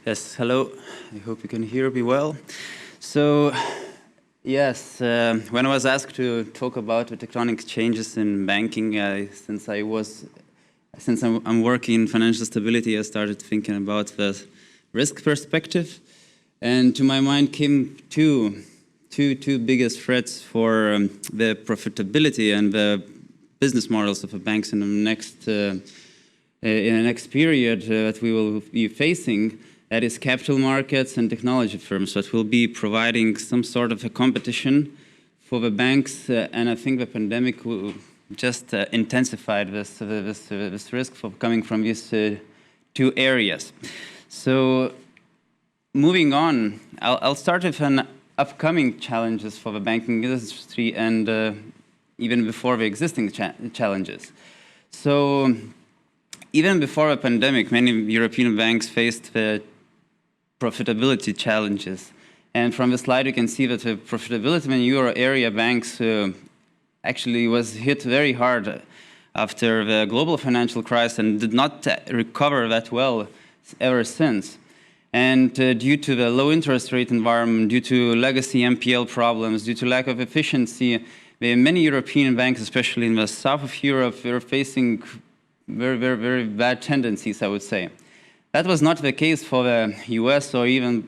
Yes, hello. I hope you can hear me well. So, yes, when I was asked to talk about the tectonic changes in banking, since I'm working in financial stability, I started thinking about the risk perspective, and to my mind came two biggest threats for the profitability and the business models of the banks in the next period that we will be facing. That is capital markets and technology firms that will be providing some sort of a competition for the banks, and I think the pandemic will just intensified this risk for coming from these two areas. So moving on, I'll start with an upcoming challenges for the banking industry and even before the existing challenges. So even before the pandemic, many European banks faced the profitability challenges. And from the slide, you can see that the profitability in Euro area banks actually was hit very hard after the global financial crisis and did not recover that well ever since. And due to the low interest rate environment, due to legacy NPL problems, due to lack of efficiency, many European banks, especially in the south of Europe, were facing very bad tendencies, I would say. That was not the case for the US or even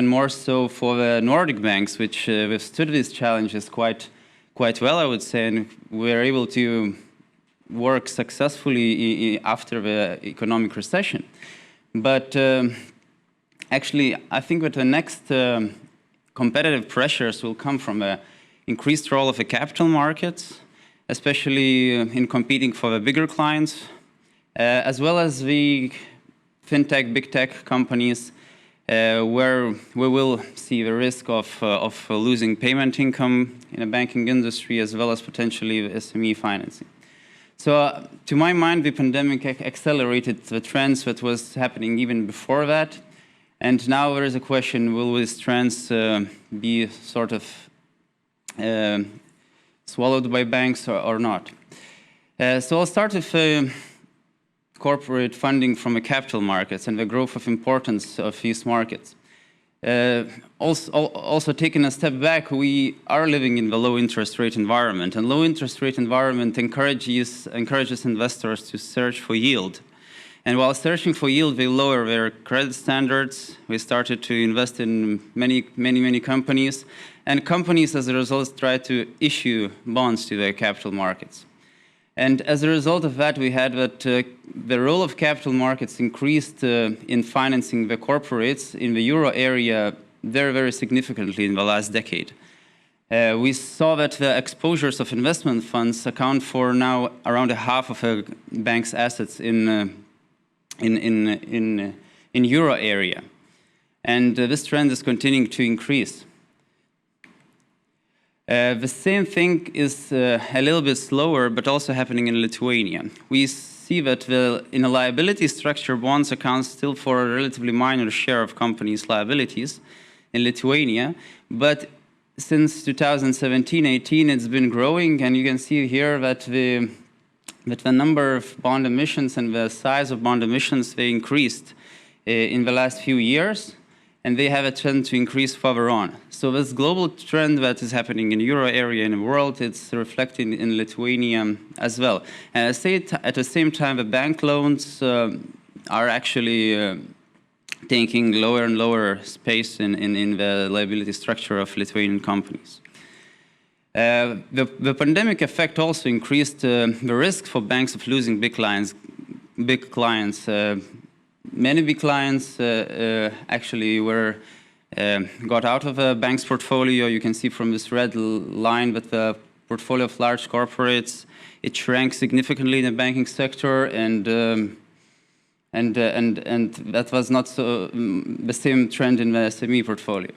more so for the Nordic banks, which withstood these challenges quite well, I would say, and were able to work successfully after the economic recession. But actually, I think that the next competitive pressures will come from the increased role of the capital markets, especially in competing for the bigger clients, as well as the fintech, big tech companies, where we will see the risk of losing payment income in the banking industry, as well as potentially SME financing. So to my mind, the pandemic accelerated the trends that was happening even before that. And now there is a question, will these trends be sort of swallowed by banks or not? So I'll start with corporate funding from the capital markets and the growth of importance of these markets. Also taking a step back, we are living in the low interest rate environment, and low interest rate environment encourages investors to search for yield. And while searching for yield, they lower their credit standards. We started to invest in many companies, and companies as a result try to issue bonds to the capital markets. And as a result of that, we had that the role of capital markets increased in financing the corporates in the euro area very significantly in the last decade. We saw that the exposures of investment funds account for now around a half of a bank's assets in euro area, and this trend is continuing to increase. The same thing is a little bit slower, but also happening in Lithuania. We see that in a liability structure, bonds account still for a relatively minor share of companies' liabilities in Lithuania, but since 2017-18, it's been growing, and you can see here that the number of bond emissions and the size of bond emissions, they increased in the last few years, and they have a trend to increase further on. So this global trend that is happening in the euro area in the world, it's reflected in Lithuania as well. And I say at the same time, the bank loans are actually taking lower and lower space in the liability structure of Lithuanian companies. The pandemic effect also increased the risk for banks of losing big clients. Many big clients actually got out of a bank's portfolio. You can see from this red line that the portfolio of large corporates, it shrank significantly in the banking sector, and that was not so the same trend in the SME portfolio.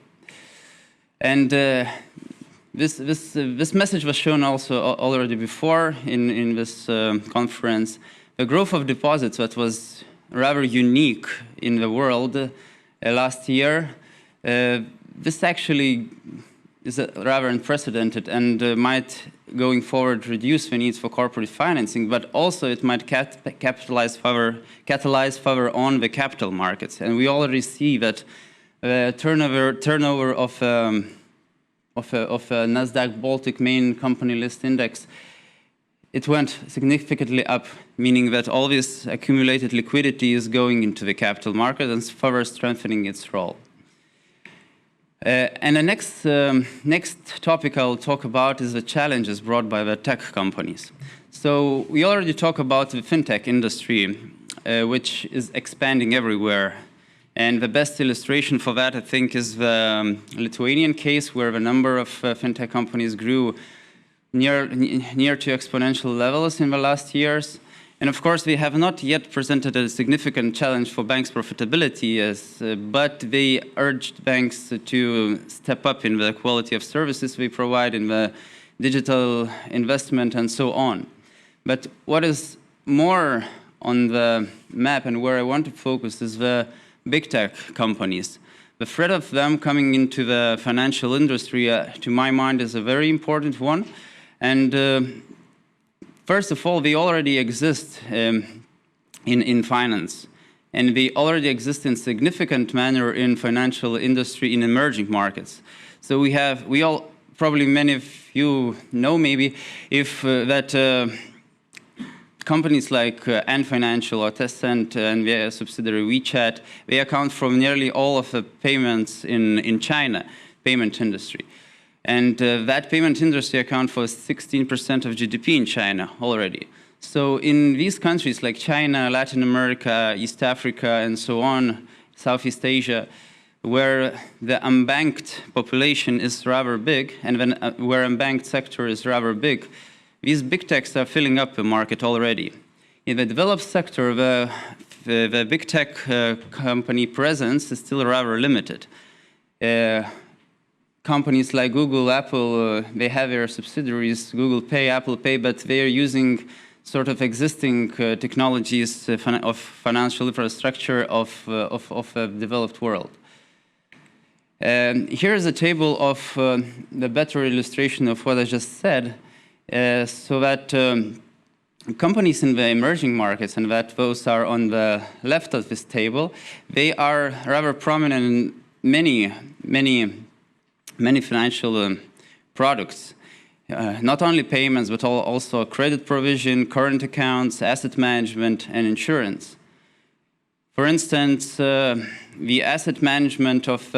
And this message was shown also already before in this conference. The growth of deposits that was rather unique in the world last year. This actually is rather unprecedented and might going forward reduce the needs for corporate financing, but also it might catalyze further on the capital markets. And we already see that turnover of a Nasdaq Baltic main company list index, it went significantly up, meaning that all this accumulated liquidity is going into the capital market and further strengthening its role. And the next topic I'll talk about is the challenges brought by the tech companies. So we already talked about the fintech industry, which is expanding everywhere. And the best illustration for that, I think, is the Lithuanian case, where the number of fintech companies grew near to exponential levels in the last years. And of course, they have not yet presented a significant challenge for banks' profitability, but they urged banks to step up in the quality of services they provide, in the digital investment, and so on. But what is more on the map and where I want to focus is the big tech companies. The threat of them coming into the financial industry, to my mind, is a very important one. And first of all, they already exist in finance, and they already exist in significant manner in financial industry in emerging markets. So we all, probably many of you know maybe, if that companies like Ant Financial or Tencent and their subsidiary WeChat, they account for nearly all of the payments in China, payment industry. And that payment industry accounts for 16% of GDP in China already. So in these countries like China, Latin America, East Africa, and so on, Southeast Asia, where the unbanked population is rather big, and where unbanked sector is rather big, these big techs are filling up the market already. In the developed sector, the big tech company presence is still rather limited. Companies like Google, Apple, they have their subsidiaries, Google Pay, Apple Pay, but they are using sort of existing technologies of financial infrastructure of the developed world. Here is a table of the better illustration of what I just said, so that companies in the emerging markets, and that those are on the left of this table, they are rather prominent in many financial products, not only payments, but also credit provision, current accounts, asset management, and insurance. For instance, the asset management of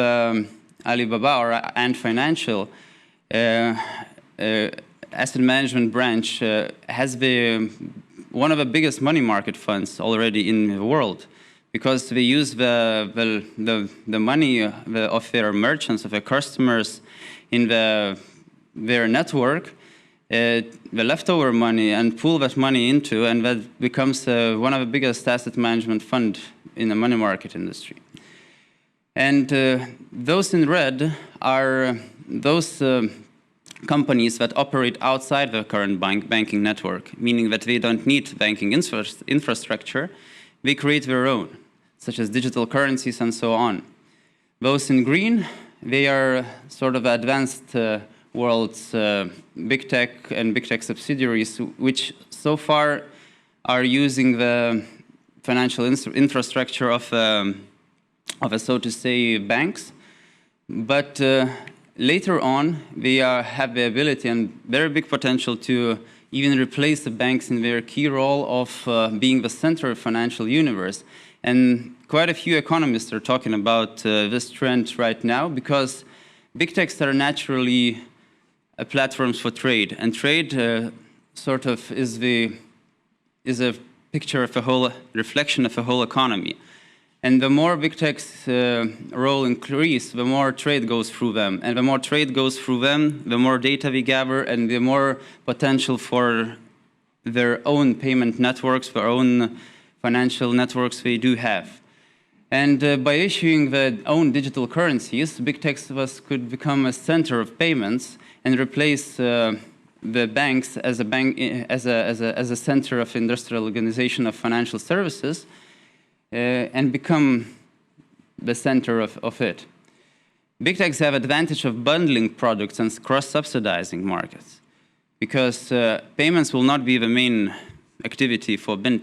Alibaba or Ant Financial asset management branch has one of the biggest money market funds already in the world, because they use the money of their merchants, of their customers in their network, the leftover money, and pool that money into, and that becomes one of the biggest asset management fund in the money market industry. And those in red are those companies that operate outside the current banking network, meaning that they don't need banking infrastructure. They create their own, such as digital currencies and so on. Those in green, they are sort of advanced world's big tech and big tech subsidiaries, which so far are using the financial infrastructure of so to say, banks. But later on, they have the ability and very big potential to even replace the banks in their key role of being the center of financial universe. And quite a few economists are talking about this trend right now, because big techs are naturally platforms for trade, and trade sort of is a picture of a whole reflection of a whole economy. And the more big tech's role increase, the more trade goes through them. And the more trade goes through them, the more data we gather, and the more potential for their own payment networks, their own financial networks they do have. And by issuing their own digital currencies, big techs could become a center of payments and replace the banks as a center of industrial organization of financial services, and become the center of it. Big techs have advantage of bundling products and cross-subsidizing markets. because payments will not be the main activity for big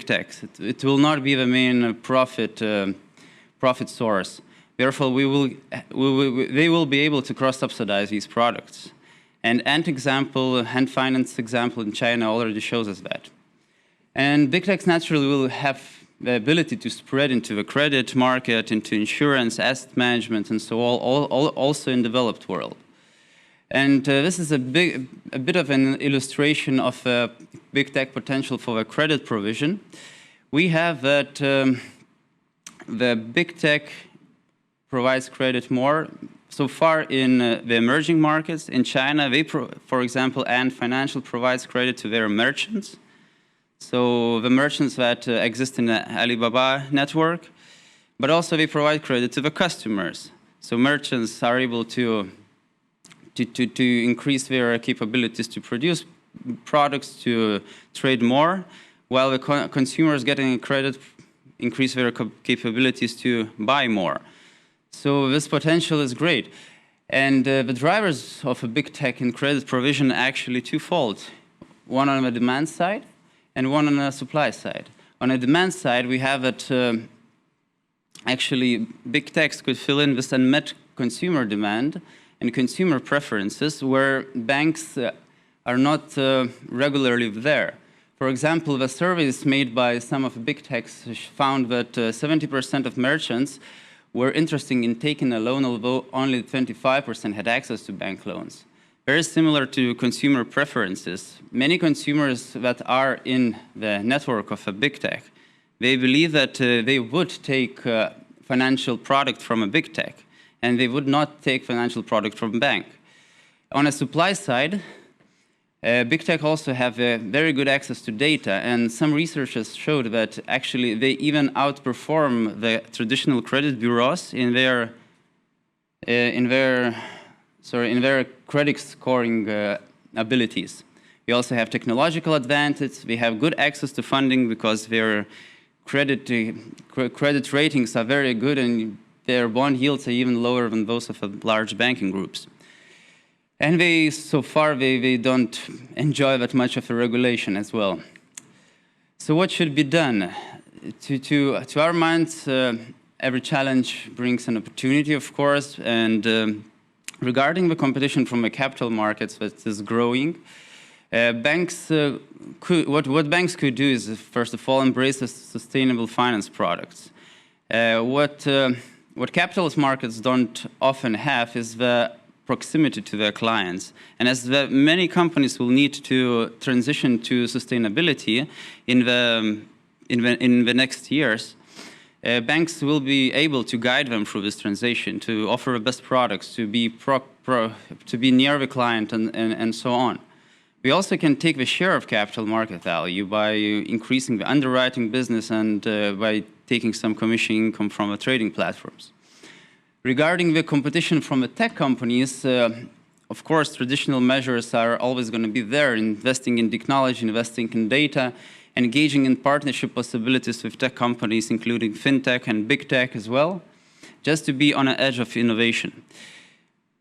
techs. It will not be the main profit source. Therefore, they will be able to cross-subsidize these products. And hand finance example in China already shows us that. And big techs naturally will have the ability to spread into the credit market, into insurance, asset management, and so on, also in developed world. And this is a bit of an illustration of big tech potential for the credit provision. We have that the big tech provides credit more. So far in the emerging markets, in China, for example, Ant Financial provides credit to their merchants. So the merchants that exist in the Alibaba network, but also they provide credit to the customers. So merchants are able to increase their capabilities to produce products, to trade more, while the consumers getting credit increase their capabilities to buy more. So this potential is great. And the drivers of a big tech in credit provision are actually twofold. One on the demand side and one on the supply side. On the demand side, we have that actually big techs could fill in this unmet consumer demand and consumer preferences where banks are not regularly there. For example, the surveys made by some of the big techs found that 70% of merchants were interested in taking a loan, although only 25% had access to bank loans. Very similar to consumer preferences. Many consumers that are in the network of a big tech, they believe that they would take financial product from a big tech, and they would not take financial product from a bank. On a supply side, big tech also have very good access to data, and some researchers showed that actually they even outperform the traditional credit bureaus in their credit scoring abilities. We also have technological advantage. We have good access to funding because their credit ratings are very good, and their bond yields are even lower than those of large banking groups. And so far, they don't enjoy that much of a regulation as well. So what should be done? To our minds, every challenge brings an opportunity, of course. And regarding the competition from the capital markets that is growing, what banks could do is, first of all, embrace the sustainable finance products. What capital markets don't often have is the proximity to their clients. And as many companies will need to transition to sustainability in the next years, banks will be able to guide them through this transition, to offer the best products, to be near the client, and so on. We also can take the share of capital market value by increasing the underwriting business and by taking some commission income from the trading platforms. Regarding the competition from the tech companies, of course, traditional measures are always going to be there, investing in technology, investing in data, engaging in partnership possibilities with tech companies, including fintech and big tech as well, just to be on the edge of innovation.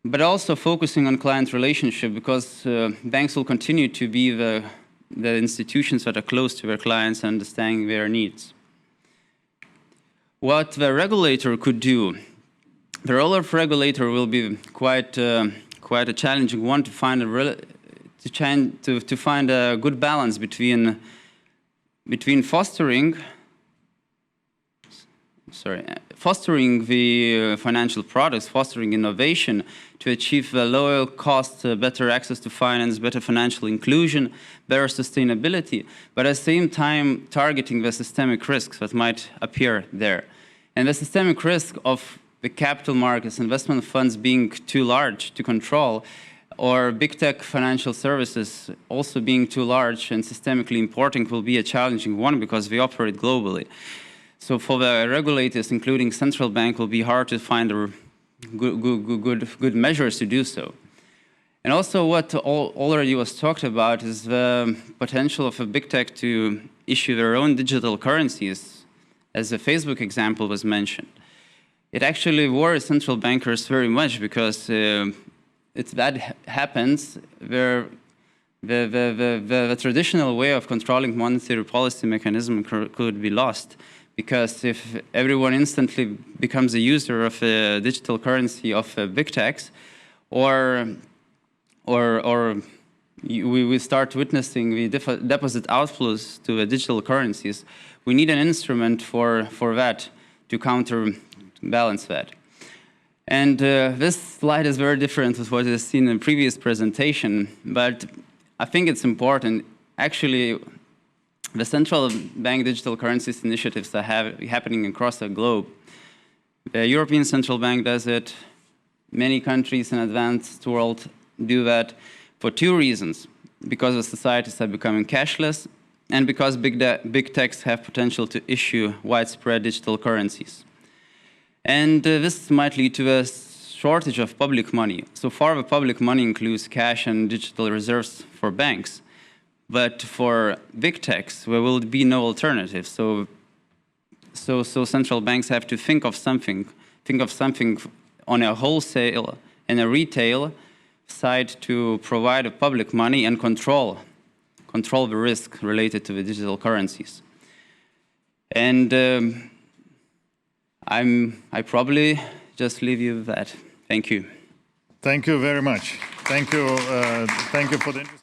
But also focusing on client relationship, because banks will continue to be the institutions that are close to their clients and understanding their needs. What the regulator could do, the role of regulator will be quite a challenging one to find a good balance between fostering the financial products, fostering innovation to achieve the lower cost, better access to finance, better financial inclusion, better sustainability, but at the same time targeting the systemic risks that might appear there. And the systemic risk of the capital markets, investment funds being too large to control, or big tech financial services also being too large and systemically important will be a challenging one because we operate globally. So for the regulators, including central bank, will be hard to find good measures to do so. And also what already was talked about is the potential of a big tech to issue their own digital currencies, as the Facebook example was mentioned. It actually worries central bankers very much because if that happens, the traditional way of controlling monetary policy mechanism could be lost, because if everyone instantly becomes a user of a digital currency of a big techs, or we start witnessing the deposit outflows to the digital currencies, we need an instrument for that to counterbalance that. And this slide is very different with what is seen in the previous presentation, but I think it's important. Actually, the central bank digital currencies initiatives are happening across the globe. The European Central Bank does it. Many countries in the advanced world do that for two reasons: because the societies are becoming cashless, and because big techs have potential to issue widespread digital currencies. And this might lead to a shortage of public money. So far, the public money includes cash and digital reserves for banks. But for big techs, there will be no alternative. So central banks have to think of something on a wholesale and a retail side to provide a public money and control the risk related to the digital currencies. And I probably just leave you with that. Thank you. Thank you very much. Thank you for the interesting